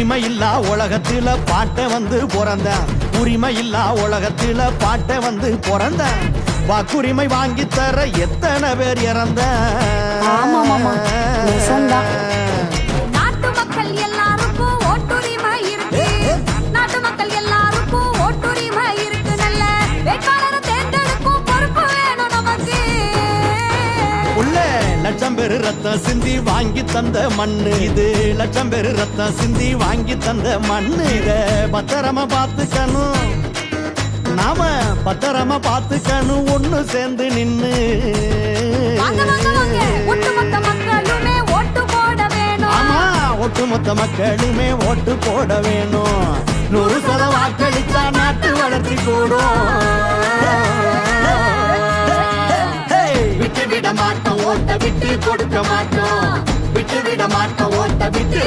உரிமை இல்லா உலகத்தில பாட்ட வந்து பிறந்தேன். உரிமை இல்லா உலகத்தில பாட்ட வந்து பிறந்தேன். வாக்குரிமை வாங்கி தர எத்தனை பேர் இறந்த. நாட்டு மக்கள் எல்லாருக்கும் ஓட்டுரிமை இருக்கு. நாட்டு மக்கள் எல்லாருக்கும் ஓட்டுரிமை இருக்கு. நல்ல வேட்பாளரை தேர்ந்தெடுக்கும் பொறுப்பு வேணும் நமக்கு. உள்ள லட்சம் பேரு ரத்தம் சிந்தி வாங்கி தந்த மண்ணு இது. லட்சம் பேரு ரத்தம் சிந்தி வாங்கி தந்த மண்ணு. இத பத்திரமா பார்த்துக்கணும், நாம பத்திரமா பார்த்துக்கணும். ஒண்ணு சேர்ந்து நின்னு ஒட்டுமொத்த மக்களுமே ஓட்டு போட வேணும். ஆமா, ஒட்டுமொத்த மக்களுமே ஓட்டு போட வேணும். 100% வாக்களிச்சா நாட்டு வளர்ச்சி கூடும். விட்டு விட மாட்டோம், ஓட்ட விட்டு கொடுக்க மாட்டோம். விட்டு விட மாட்டோம், ஓட்ட விட்டு